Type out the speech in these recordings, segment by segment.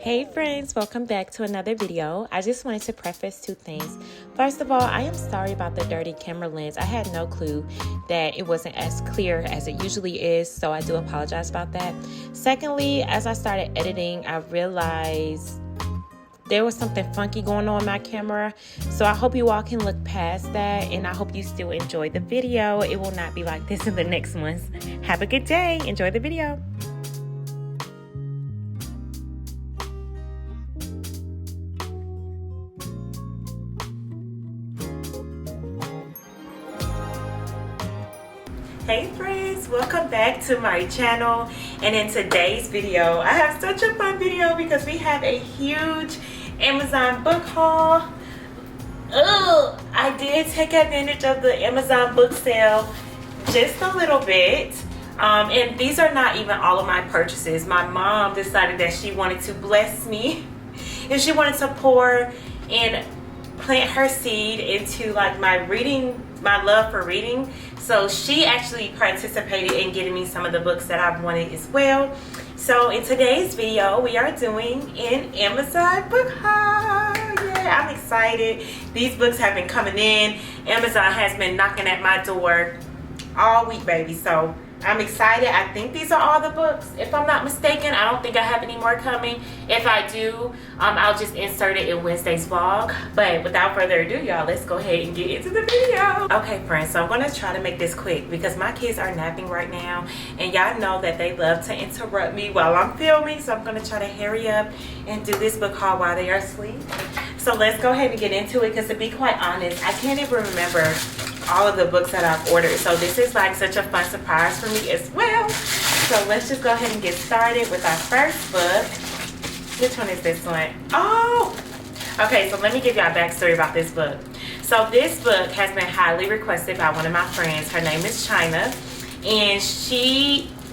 Hey friends, welcome back to another video. I just wanted to preface two things. First of all, I am sorry about the dirty camera lens. I had no clue that it wasn't as clear as it usually is, so I do apologize about that. Secondly, as I started editing, I realized there was something funky going on my camera, so I hope you all can look past that, and I hope you still enjoy the video. It will not be like this in the next ones. Have a good day. Enjoy the video. Hey friends, welcome back to my channel, and in today's video I have such a fun video because we have a huge Amazon book haul. I did take advantage of the Amazon book sale just a little bit, and these are not even all of my purchases. My mom decided that she wanted to bless me and she wanted to pour and plant her seed into like my love for reading. So she actually participated in getting me some of the books that I've wanted as well. So in today's video, we are doing an Amazon book haul. Yeah, I'm excited. These books have been coming in. Amazon has been knocking at my door all week, baby. So I'm excited. I think these are all the books, if I'm not mistaken. I don't think I have any more coming. If I do, I'll just insert it in Wednesday's vlog. But without further ado, y'all, let's go ahead and get into the video. Okay, friends, so I'm going to try to make this quick because my kids are napping right now. And y'all know that they love to interrupt me while I'm filming. So I'm going to try to hurry up and do this book haul while they are asleep. So let's go ahead and get into it because, to be quite honest, I can't even remember all of the books that I've ordered, so this is like such a fun surprise for me as well. So let's just go ahead and get started with our first book. Which one is this one? Oh, okay, so let me give y'all a backstory about this book. So this book has been highly requested by one of my friends. Her name is China, and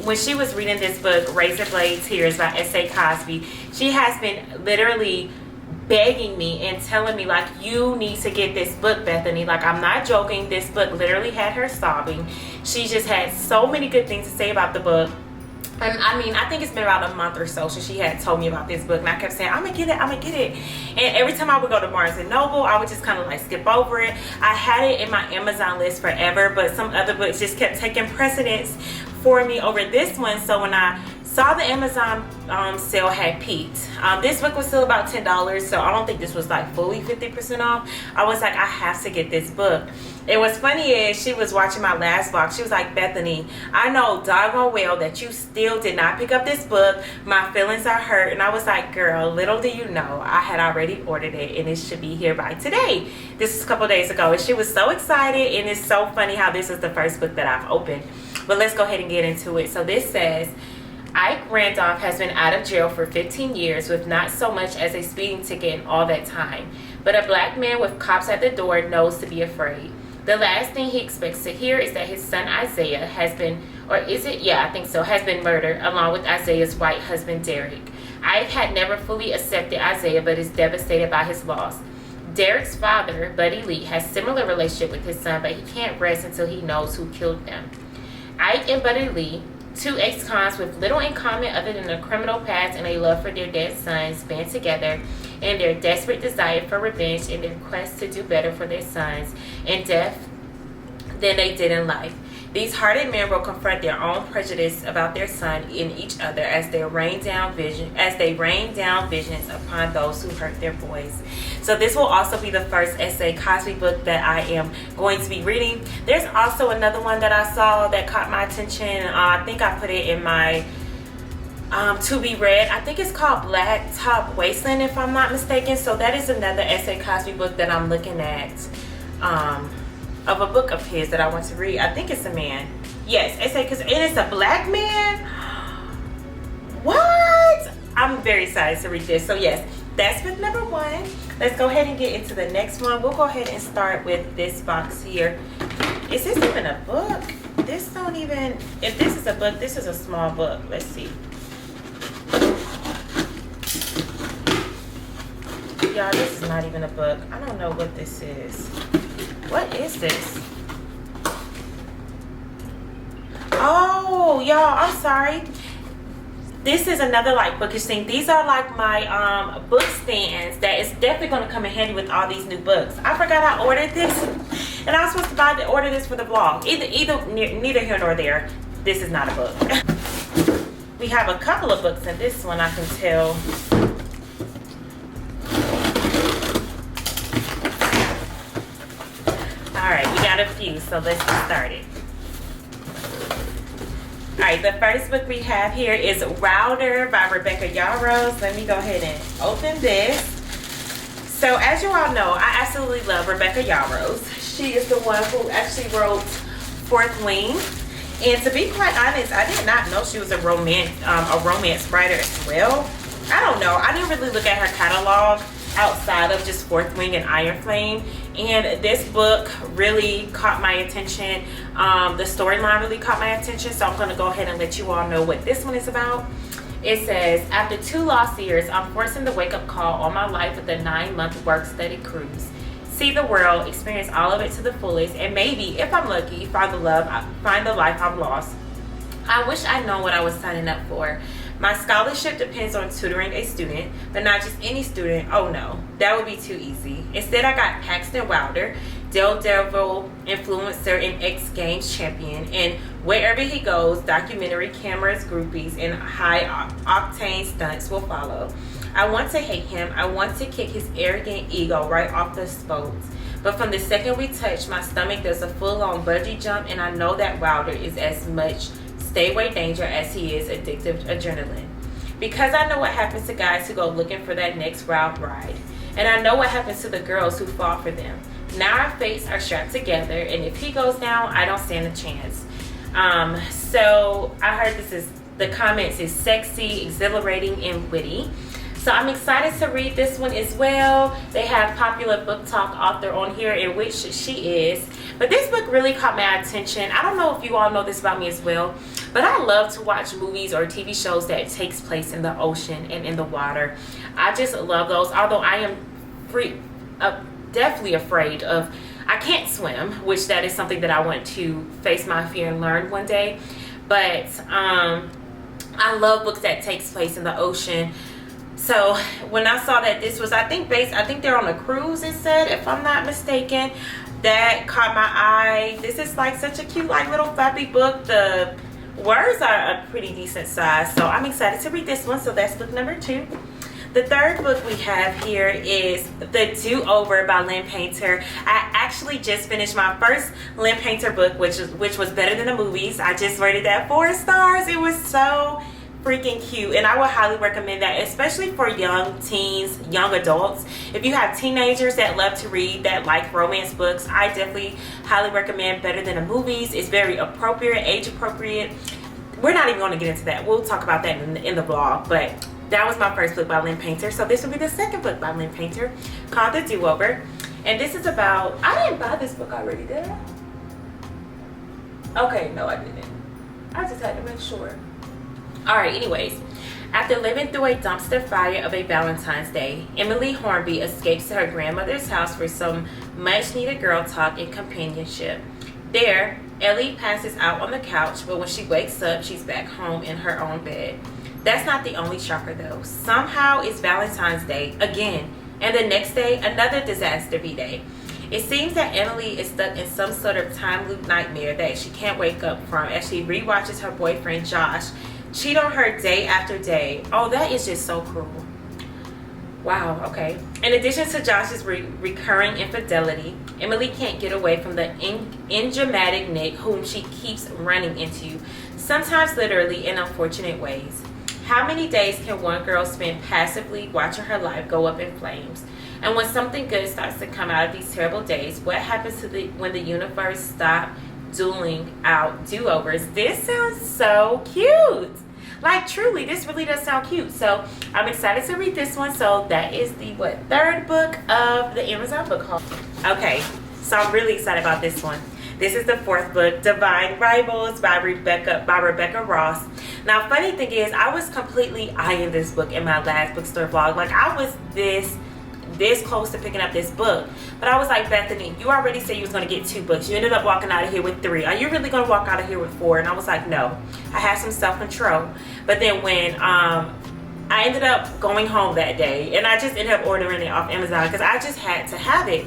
when she was reading this book, Razor Blade Tears by S.A. Cosby, she has been literally begging me and telling me, like, you need to get this book, Bethany. Like, I'm not joking. This book literally had her sobbing. She just had so many good things to say about the book. And I mean, I think it's been about a month or so since she had told me about this book, and I kept saying, I'm gonna get it. And every time I would go to Barnes and Noble, I would just kind of like skip over it. I had it in my Amazon list forever, but some other books just kept taking precedence for me over this one. So when I saw the Amazon sale had peaked, this book was still about $10, so I don't think this was like fully 50% off. I was like, I have to get this book. And what's funny is she was watching my last vlog. She was like, Bethany, I know doggone well that you still did not pick up this book. My feelings are hurt. And I was like, girl, little do you know, I had already ordered it and it should be here by today. This is a couple days ago, and she was so excited. And it's so funny how this is the first book that I've opened. But let's go ahead and get into it. So this says, Ike Randolph has been out of jail for 15 years with not so much as a speeding ticket in all that time. But a black man with cops at the door knows to be afraid. The last thing he expects to hear is that his son Isaiah has been, has been murdered along with Isaiah's white husband Derek. Ike had never fully accepted Isaiah but is devastated by his loss. Derek's father, Buddy Lee, has similar relationship with his son, but he can't rest until he knows who killed them. Ike and Buddy Lee, two ex-cons with little in common other than a criminal past and a love for their dead sons, band together in their desperate desire for revenge in their quest to do better for their sons in death than they did in life. These hearted men will confront their own prejudice about their son in each other as they rain down visions upon those who hurt their boys. So this will also be the first S.A. Cosby book that I am going to be reading. There's also another one that I saw that caught my attention. I think I put it in my to be read. I think it's called Black Top Wasteland, if I'm not mistaken. So that is another S.A. Cosby book that I'm looking at, of a book of his that I want to read. I think it's a man. Yes, S.A. Cosby, and it's a black man. What? I'm very excited to read this. So yes, that's book number one. Let's go ahead and get into the next one. We'll go ahead and start with this box here. Is this even a book? This don't even, if this is a book, this is a small book. Let's see. Y'all, this is not even a book. I don't know what this is. What is this? Oh, y'all, I'm sorry. this is another like bookish thing. These are like my book stands that is definitely going to come in handy with all these new books. I forgot I ordered this, and I was supposed to order this for the vlog. Neither here nor there. This is not a book. We have a couple of books in this one, I can tell. All right, we got a few, so let's get started. All right, the first book we have here is Wilder by Rebecca Yarros. Let me go ahead and open this. So as you all know, I absolutely love Rebecca Yarros. She is the one who actually wrote Fourth Wing. And to be quite honest, I did not know she was a romance writer as well. I don't know. I didn't really look at her catalog outside of just Fourth Wing and Iron Flame. And this book really caught my attention. The storyline really caught my attention. So I'm going to go ahead and let you all know what this one is about. It says, after 2 lost years, I'm forcing the wake-up call on my life with a 9-month work-study cruise. See the world, experience all of it to the fullest, and maybe, if I'm lucky, find the life I've lost. I wish I'd known what I was signing up for. My scholarship depends on tutoring a student, but not just any student. Oh no, that would be too easy. Instead, I got Paxton Wilder, Daredevil influencer and X Games champion, and wherever he goes, documentary cameras, groupies, and high-octane stunts will follow. I want to hate him. I want to kick his arrogant ego right off the spokes. But from the second we touch, my stomach does a full-on bungee jump, and I know that Wilder is as much stay-away danger as he is addictive adrenaline. Because I know what happens to guys who go looking for that next wild ride. And I know what happens to the girls who fall for them. Now our fates are strapped together, and if he goes down, I don't stand a chance. So I heard the comments is sexy, exhilarating, and witty. So I'm excited to read this one as well. They have popular book talk author on here, in which she is. But this book really caught my attention. I don't know if you all know this about me as well, but I love to watch movies or TV shows that takes place in the ocean and in the water. I just love those. Although I am definitely afraid of, I can't swim, which that is something that I want to face my fear and learn one day. But I love books that takes place in the ocean. So when I saw that this was, I think they're on a cruise, it said, if I'm not mistaken, that caught my eye. This is like such a cute, like little fluffy book. The words are a pretty decent size, so I'm excited to read this one. So that's book number 2. The third book we have here is The Do-Over by Lynn Painter. I actually just finished my first Lynn Painter book, which was better than the movies. I just rated that 4 stars. It was so freaking cute, and I would highly recommend that, especially for young teens, young adults. If you have teenagers that love to read, that like romance books, I definitely highly recommend Better Than the Movies. It's very appropriate, age appropriate. We're not even going to get into that. We'll talk about that in the vlog, but that was my first book by Lynn Painter. So this will be the second book by Lynn Painter, called The Do-Over. And this is about, I didn't buy this book already, did I? Okay, no, I didn't. I just had to make sure. Alright, anyways, after living through a dumpster fire of a Valentine's Day, Emily Hornby escapes to her grandmother's house for some much-needed girl talk and companionship. There, Ellie passes out on the couch, but when she wakes up, she's back home in her own bed. That's not the only shocker, though. Somehow, it's Valentine's Day again, and the next day, another disaster V-Day. It seems that Emily is stuck in some sort of time loop nightmare that she can't wake up from as she rewatches her boyfriend, Josh, cheat on her day after day. Oh, that is just so cruel. Wow, okay. In addition to Josh's recurring infidelity, Emily can't get away from the enigmatic Nick, whom she keeps running into, sometimes literally in unfortunate ways. How many days can one girl spend passively watching her life go up in flames? And when something good starts to come out of these terrible days, what happens to when the universe stops dueling out do-overs? This sounds so cute. Like, truly, this really does sound cute. So I'm excited to read this one. So that is the third book of the Amazon book haul. Okay, so I'm really excited about this one. This is the fourth book, Divine Rivals by Rebecca Ross. Now, funny thing is, I was completely eyeing this book in my last bookstore vlog. Like, I was this this close to picking up this book. But I was like, Bethany, you already said you was going to get 2 books. You ended up walking out of here with 3. Are you really going to walk out of here with 4? And I was like, no. I had some self-control. But then when I ended up going home that day, and I just ended up ordering it off Amazon because I just had to have it.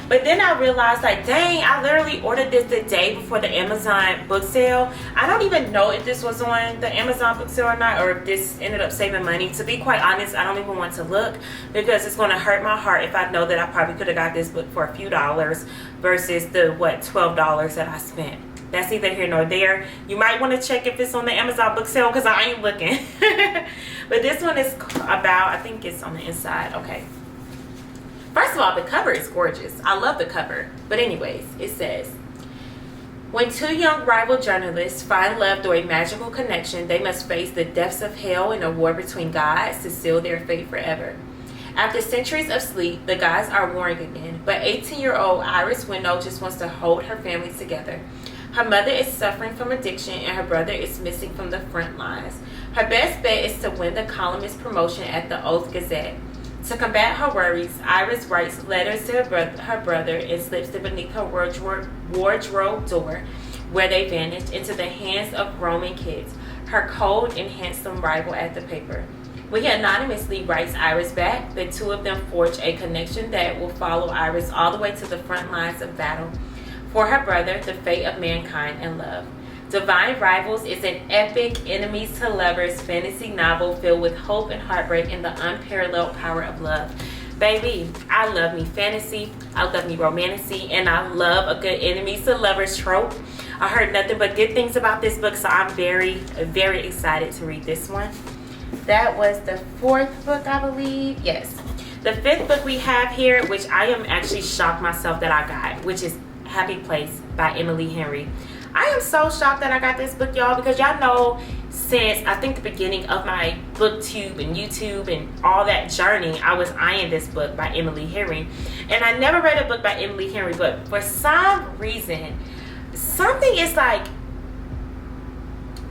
But then I realized, like, dang, I literally ordered this the day before the Amazon book sale. I don't even know if this was on the Amazon book sale or not, or if this ended up saving money. To be quite honest, I don't even want to look, because it's going to hurt my heart if I know that I probably could have got this book for a few dollars versus the, $12 that I spent. That's neither here nor there. You might want to check if it's on the Amazon book sale, because I ain't looking. But this one is about, I think it's on the inside. Okay. First of all, the cover is gorgeous. I love the cover. But anyways, it says, when 2 young rival journalists find love through a magical connection, they must face the depths of hell in a war between gods to seal their fate forever. After centuries of sleep, the gods are warring again. But 18-year-old Iris Winnow just wants to hold her family together. Her mother is suffering from addiction, and her brother is missing from the front lines. Her best bet is to win the columnist promotion at the Oath Gazette. To combat her worries, Iris writes letters to her brother and slips them beneath her wardrobe door, where they vanish into the hands of Roman kids, her cold and handsome rival at the paper. When he anonymously writes Iris back, the 2 of them forge a connection that will follow Iris all the way to the front lines of battle for her brother, the fate of mankind and love. Divine Rivals is an epic enemies to lovers fantasy novel filled with hope and heartbreak and the unparalleled power of love. Baby, I love me fantasy, I love me romantasy, and I love a good enemies to lovers trope. I heard nothing but good things about this book, so I'm very, very excited to read this one. That was the 4th book, I believe. Yes. The 5th book we have here, which I am actually shocked myself that I got, which is Happy Place by Emily Henry. I am so shocked that I got this book, y'all, because y'all know since I think the beginning of my booktube and YouTube and all that journey, I was eyeing this book by Emily Henry. And I never read a book by Emily Henry, but for some reason, something is like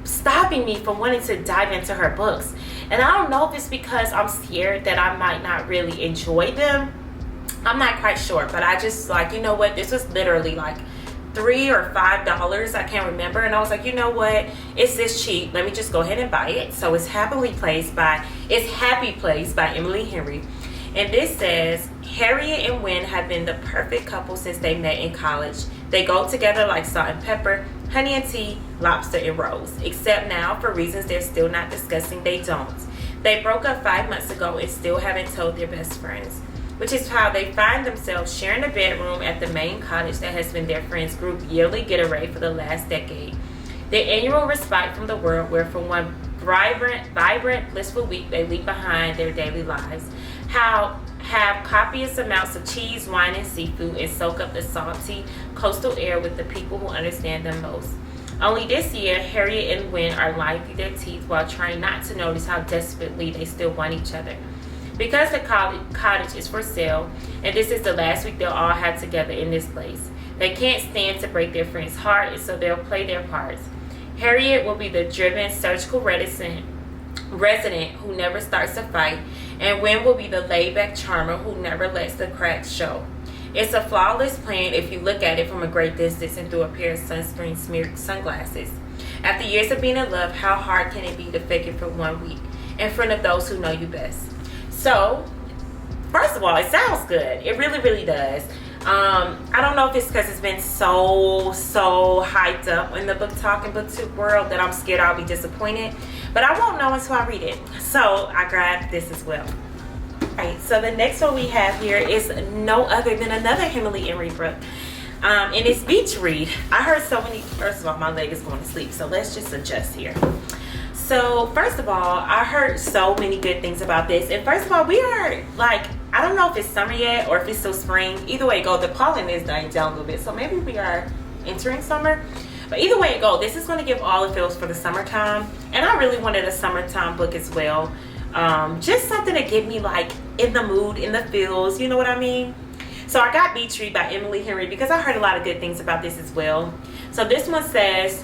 stopping me from wanting to dive into her books. And I don't know if it's because I'm scared that I might not really enjoy them. I'm not quite sure, but I just like, you know what, this was literally like $3 or $5, I can't remember, and I was like, you know what, it's this cheap, let me just go ahead and buy it. So it's Happy Place by Emily Henry. And this says, Harriet and Wynn have been the perfect couple since they met in college. They go together like salt and pepper, honey and tea, lobster and rolls. Except now, for reasons they're still not discussing, they don't. They broke up 5 months ago and still haven't told their best friends, which is how they find themselves sharing a bedroom at the main cottage that has been their friends' group yearly getaway for the last decade. Their annual respite from the world, where for one vibrant, blissful week they leave behind their daily lives. Have copious amounts of cheese, wine, and seafood, and soak up the salty coastal air with the people who understand them most. Only this year, Harriet and Wynn are lying through their teeth while trying not to notice how desperately they still want each other. Because the cottage is for sale, and this is the last week they'll all have together in this place, they can't stand to break their friend's heart, and so they'll play their parts. Harriet will be the driven, surgical resident who never starts a fight, and Wynn will be the laid-back charmer who never lets the cracks show. It's a flawless plan if you look at it from a great distance and through a pair of sunscreen-smeared sunglasses. After years of being in love, how hard can it be to fake it for 1 week in front of those who know you best? So, first of all, it sounds good. It really, really does. I don't know if it's because it's been so hyped up in the book talk and booktube world that I'm scared I'll be disappointed. But I won't know until I read it. So, I grabbed this as well. Alright, so the next one we have here is no other than another Emily Henry book. And it's Beach Read. I heard so many, first of all, my leg is going to sleep. So, let's just adjust here. So, first of all, I heard so many good things about this. And first of all, we are like, I don't know if it's summer yet or if it's still spring. Either way it go, the pollen is dying down a little bit. So maybe we are entering summer. But either way it go, this is going to give all the feels for the summertime. And I really wanted a summertime book as well. Just something to get me like in the mood, in the feels, you know what I mean? So I got Beach Read by Emily Henry because I heard a lot of good things about this as well. So this one says,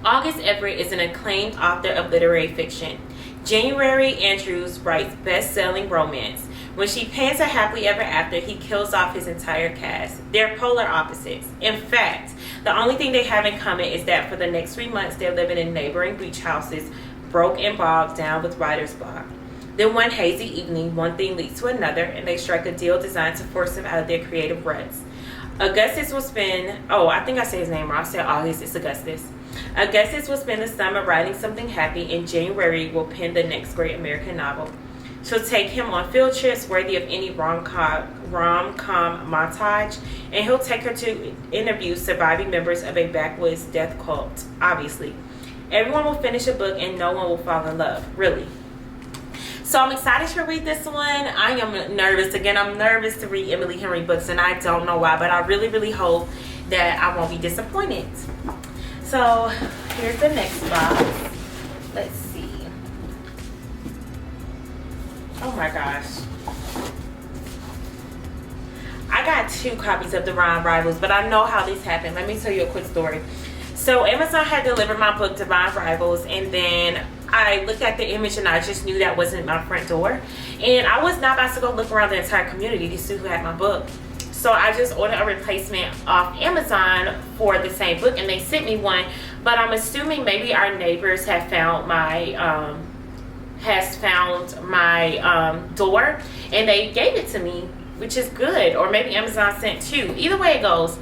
August Everett is an acclaimed author of literary fiction. January Andrews writes best-selling romance. When she pans a happily ever after, he kills off his entire cast. They're polar opposites. In fact, the only thing they have in common is that for the next 3 months, they're living in neighboring beach houses, broke and bogged down with writer's block. Then one hazy evening, one thing leads to another, and they strike a deal designed to force them out of their creative ruts. Augustus will spend, I think I said his name wrong. I said August, it's Augustus. Augustus will spend the summer writing something happy. In January, will pen the next great American novel. She'll take him on field trips worthy of any rom-com montage, and he'll take her to interview surviving members of a backwoods death cult, obviously. Everyone will finish a book and no one will fall in love, really. So I'm excited to read this one. I am nervous. Again, I'm nervous to read Emily Henry books, and I don't know why, but I really, really hope that I won't be disappointed. So here's the next box. Let's see. Oh my gosh. I got 2 copies of Divine Rivals, but I know how this happened. Let me tell you a quick story. So Amazon had delivered my book Divine Rivals, and then I looked at the image and I just knew that wasn't my front door, and I was not about to go look around the entire community to see who had my book. So I just ordered a replacement off Amazon for the same book, and they sent me one, but I'm assuming maybe our neighbors have found my door and they gave it to me, which is good. Or maybe Amazon sent 2. Either way it goes,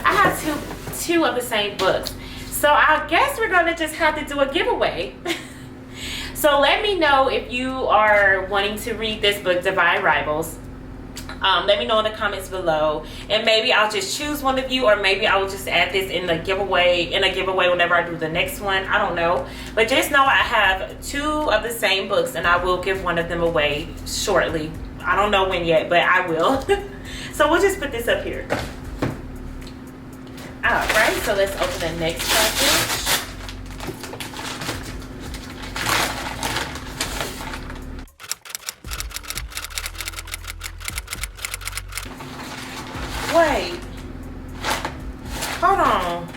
I have two of the same books. So I guess we're gonna just have to do a giveaway. So let me know if you are wanting to read this book, Divine Rivals. Let me know in the comments below, and maybe I'll just choose one of you, or maybe I will just add this in a giveaway whenever I do the next one. I don't know, but just know I have 2 of the same books, and I will give one of them away shortly. I don't know when yet, but I will. So we'll just put this up here. Alright, so let's open the next package. Wait, hold on.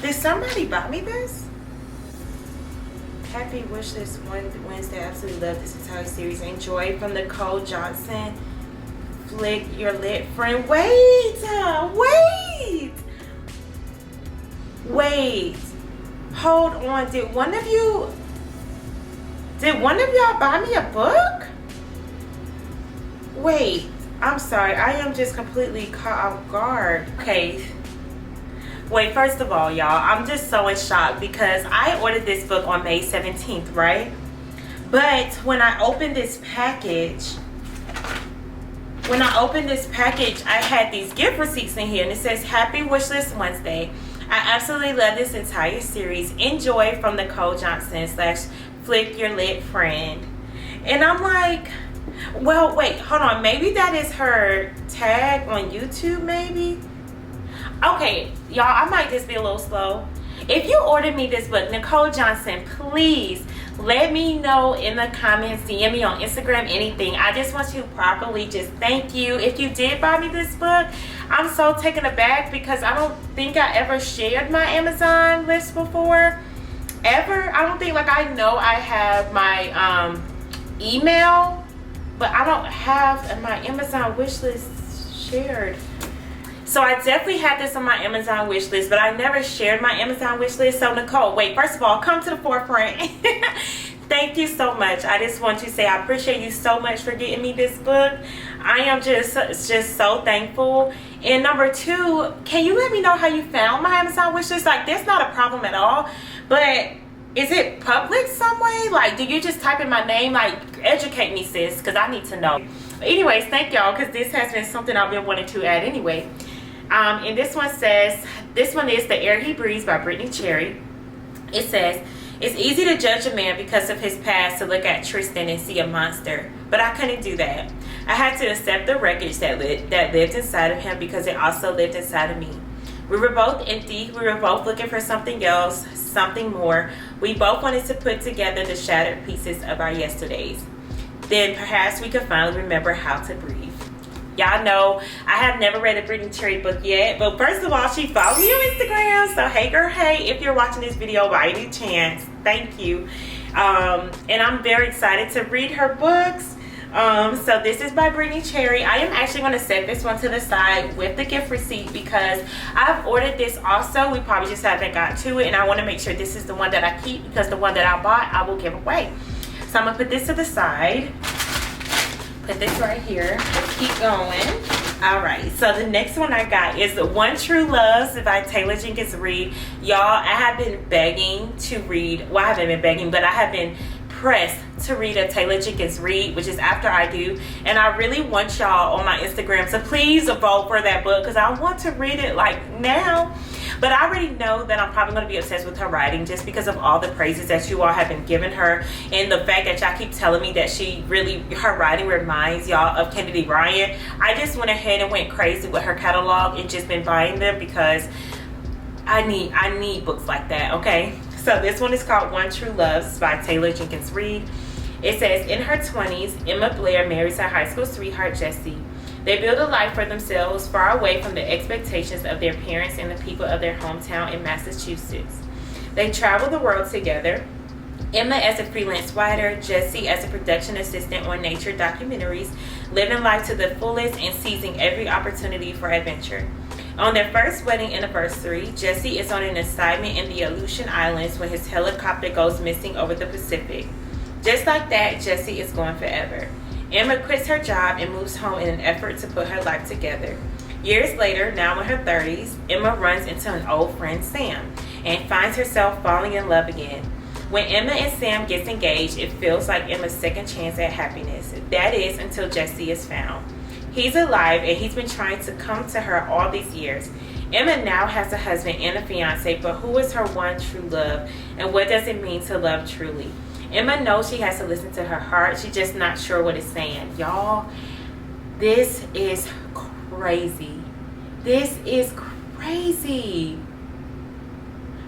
Did somebody buy me this? Happy Wishlist Wednesday. Absolutely love this entire series. Enjoy from Nicole Johnson. Flick your lit friend. Wait. Hold on. Did one of y'all buy me a book? Wait, I'm sorry. I am just completely caught off guard. Okay. Wait, first of all, y'all, I'm just so in shock because I ordered this book on May 17th, right? But when I opened this package, I had these gift receipts in here, and it says Happy Wishlist Wednesday. I absolutely love this entire series. Enjoy from Nicole Johnson / Flick Your Lit Friend. And I'm like, well, wait, hold on. Maybe that is her tag on YouTube, maybe? Okay, y'all, I might just be a little slow. If you ordered me this book, Nicole Johnson, please let me know in the comments, DM me on Instagram, anything. I just want to properly just thank you. If you did buy me this book, I'm so taken aback because I don't think I ever shared my Amazon list before. Ever. I don't think, like, I know I have my email, but I don't have my Amazon wish list shared. So I definitely had this on my Amazon wish list, but I never shared my Amazon wish list. So Nicole, wait, first of all, come to the forefront. Thank you so much. I just want to say I appreciate you so much for getting me this book. I am just so thankful. And number 2, can you let me know how you found my Amazon wish list? Like, that's not a problem at all, but is it public some way? Like, do you just type in my name? Like, educate me, sis, because I need to know. But anyways, thank y'all, because this has been something I've been wanting to add anyway. And this one says, this one is The Air He Breathes by Brittany Cherry. It says, it's easy to judge a man because of his past, to look at Tristan and see a monster, but I couldn't do that. I had to accept the wreckage that lived inside of him because it also lived inside of me. We were both empty. We were both looking for something else, something more. We both wanted to put together the shattered pieces of our yesterdays. Then perhaps we could finally remember how to breathe. Y'all know I have never read a Brittany Cherry book yet, but first of all, she followed me on Instagram. So hey girl, hey, if you're watching this video by any chance, thank you. And I'm very excited to read her books. So this is by Brittany Cherry. I am actually going to set this one to the side with the gift receipt because I've ordered this also. We probably just haven't got to it, and I want to make sure this is the one that I keep because the one that I bought I will give away. So I'm going to put this to the side. Put this right here. Let's keep going. All right, so the next one I got is One True Loves by Taylor Jenkins Reid. Y'all, I have been begging to read, well, I haven't been begging, but I have been pressed to read a Taylor Jenkins Reid, which is After I Do, and I really want y'all on my Instagram to please vote for that book because I want to read it like now. But I already know that I'm probably going to be obsessed with her writing just because of all the praises that you all have been giving her, and the fact that y'all keep telling me that her writing reminds y'all of Kennedy Ryan. I just went ahead and went crazy with her catalog and just been buying them because I need books like that, okay? So this one is called One True Loves by Taylor Jenkins Reid. It says, in her 20s, Emma Blair marries her high school sweetheart, Jesse. They build a life for themselves far away from the expectations of their parents and the people of their hometown in Massachusetts. They travel the world together, Emma as a freelance writer, Jesse as a production assistant on nature documentaries, living life to the fullest and seizing every opportunity for adventure. On their first wedding anniversary, Jesse is on an assignment in the Aleutian Islands when his helicopter goes missing over the Pacific. Just like that, Jesse is gone forever. Emma quits her job and moves home in an effort to put her life together. Years later, now in her 30s, Emma runs into an old friend, Sam, and finds herself falling in love again. When Emma and Sam gets engaged, it feels like Emma's second chance at happiness. That is, until Jesse is found. He's alive and he's been trying to come to her all these years. Emma now has a husband and a fiance, but who is her one true love, and what does it mean to love truly? Emma knows she has to listen to her heart. She's just not sure what it's saying. Y'all, this is crazy. This is crazy.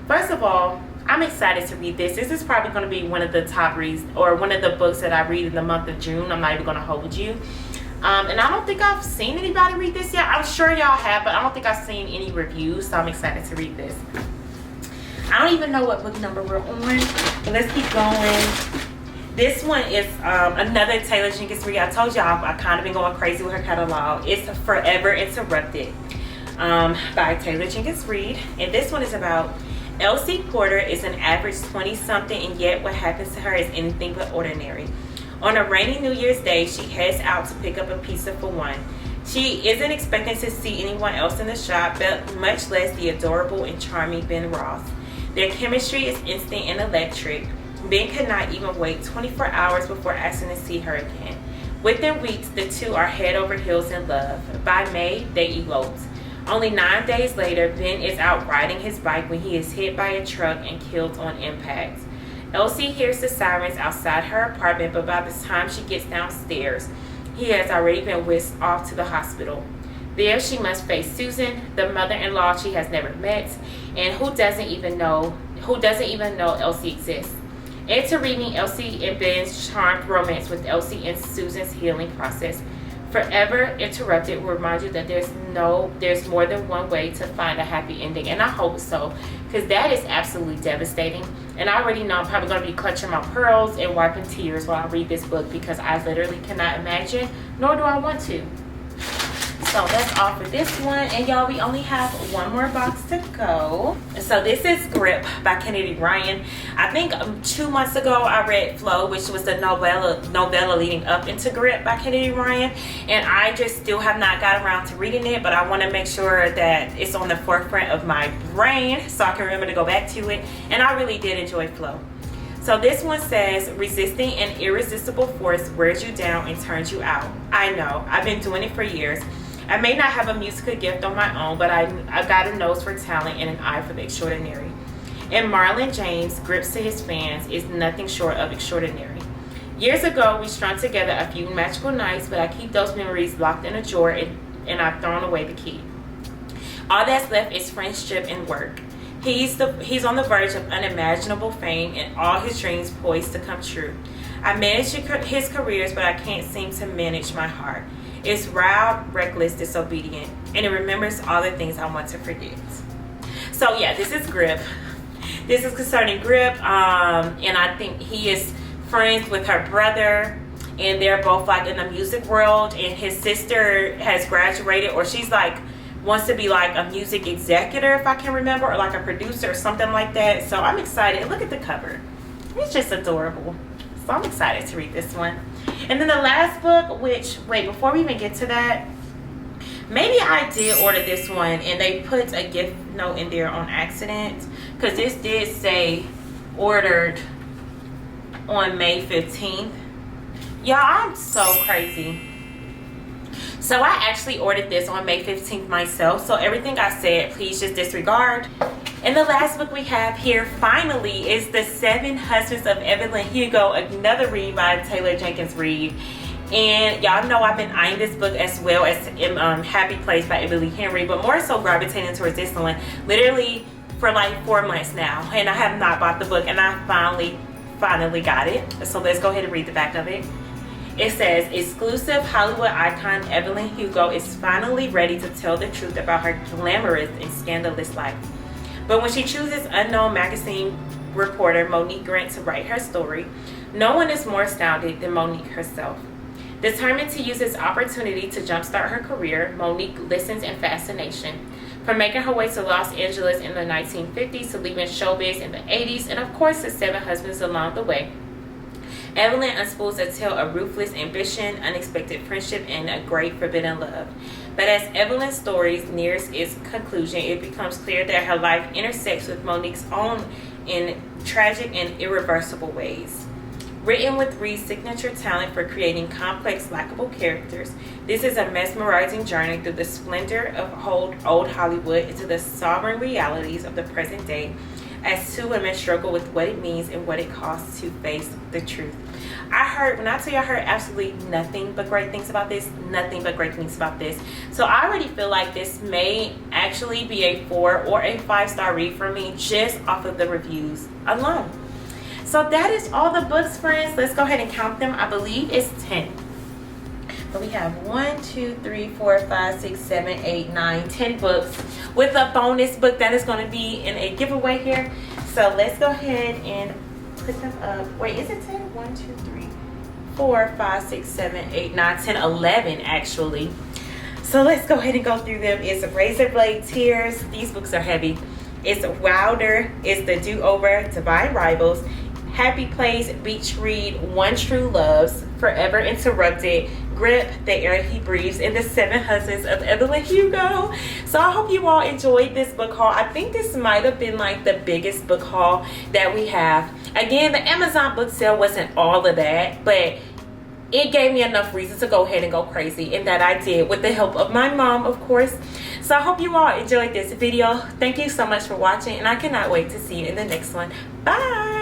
First of all, I'm excited to read this. This is probably going to be one of the top reads, or one of the books that I read in the month of June. I'm not even going to hold you. And I don't think I've seen anybody read this yet. I'm sure y'all have, but I don't think I've seen any reviews, so I'm excited to read this. I don't even know what book number we're on, but let's keep going. This one is another Taylor Jenkins Reid. I told y'all I've kind of been going crazy with her catalog. It's Forever Interrupted by Taylor Jenkins Reid. And this one is about Elsie Porter is an average 20-something, and yet what happens to her is anything but ordinary. On a rainy New Year's Day, she heads out to pick up a pizza for one. She isn't expecting to see anyone else in the shop, but much less the adorable and charming Ben Ross. Their chemistry is instant and electric. Ben could not even wait 24 hours before asking to see her again. Within weeks, the two are head over heels in love. By May, they eloped. Only 9 days later, Ben is out riding his bike when he is hit by a truck and killed on impact. Elsie hears the sirens outside her apartment, but by the time she gets downstairs, he has already been whisked off to the hospital. There she must face Susan, the mother-in-law she has never met, and who doesn't even know Elsie exists. Enter reading Elsie and Ben's charmed romance with Elsie and Susan's healing process. Forever Interrupted will remind you that there's more than one way to find a happy ending, and I hope so, because that is absolutely devastating. And I already know I'm probably going to be clutching my pearls and wiping tears while I read this book because I literally cannot imagine, nor do I want to. So that's all for this one, and y'all, we only have one more box to go. So this is Grip by Kennedy Ryan. I think 2 months ago I read Flow, which was the novella leading up into Grip by Kennedy Ryan, and I just still have not got around to reading it, but I want to make sure that it's on the forefront of my brain so I can remember to go back to it, and I really did enjoy Flow. So this one says, resisting an irresistible force wears you down and turns you out. I know, I've been doing it for years. I may not have a musical gift on my own, but I got a nose for talent and an eye for the extraordinary. And Marlon James' grips to his fans is nothing short of extraordinary. Years ago, we strung together a few magical nights, but I keep those memories locked in a drawer and I've thrown away the key. All that's left is friendship and work. He's on the verge of unimaginable fame and all his dreams poised to come true. I manage his careers, but I can't seem to manage my heart. It's wild, reckless, disobedient, and it remembers all the things I want to forget. So yeah, this is Grip. This is concerning Grip, and I think he is friends with her brother, and they're both like in the music world, and his sister has graduated, or she's like wants to be like a music executive, if I can remember, or like a producer or something like that. So I'm excited. Look at the cover. It's just adorable. So I'm excited to read this one. And then the last book, which, wait, before we even get to that, maybe I did order this one and they put a gift note in there on accident, because this did say ordered on May 15th. Y'all, I'm so crazy. So I actually ordered this on May 15th myself. So everything I said, please just disregard. And the last book we have here, finally, is The 7 Husbands of Evelyn Hugo, another read by Taylor Jenkins Reid. And y'all know I've been eyeing this book as well as Happy Place by Emily Henry, but more so gravitating towards this one literally for like 4 months now. And I have not bought the book, and I finally got it. So let's go ahead and read the back of it. It says, exclusive Hollywood icon Evelyn Hugo is finally ready to tell the truth about her glamorous and scandalous life. But when she chooses unknown magazine reporter Monique Grant to write her story, no one is more astounded than Monique herself. Determined to use this opportunity to jumpstart her career, Monique listens in fascination. From making her way to Los Angeles in the 1950s to leaving showbiz in the 80s, and of course the 7 husbands along the way, Evelyn unspools a tale of ruthless ambition, unexpected friendship, and a great forbidden love. But as Evelyn's story nears its conclusion, it becomes clear that her life intersects with Monique's own in tragic and irreversible ways. Written with Reid's signature talent for creating complex, likable characters, this is a mesmerizing journey through the splendor of old Hollywood into the sovereign realities of the present day, as 2 women struggle with what it means and what it costs to face the truth. When I tell you I heard absolutely nothing but great things about this, So I already feel like this may actually be a 4 or a 5-star read for me just off of the reviews alone. So that is all the books, friends. Let's go ahead and count them. I believe it's 10. But we have 1, 2, 3, 4, 5, 6, 7, 8, 9, 10 books with a bonus book that is going to be in a giveaway here. So let's go ahead and put them up. Wait, is it 10? 1, 2, 3, 4, 5, 6, 7, 8, 9, 10, 11 actually. So let's go ahead and go through them. It's Razor Blade Tears. These books are heavy. It's Wilder. It's The Do-Over, Divine Rivals, Happy Place, Beach Read, One True Loves, Forever Interrupted, Grip, The Air He Breathes, and The 7 Husbands of Evelyn Hugo. So I hope you all enjoyed this book haul. I think this might have been like the biggest book haul that we have. Again, the Amazon book sale wasn't all of that, but it gave me enough reason to go ahead and go crazy, and that I did with the help of my mom, of course. So I hope you all enjoyed this video. Thank you so much for watching, and I cannot wait to see you in the next one. Bye.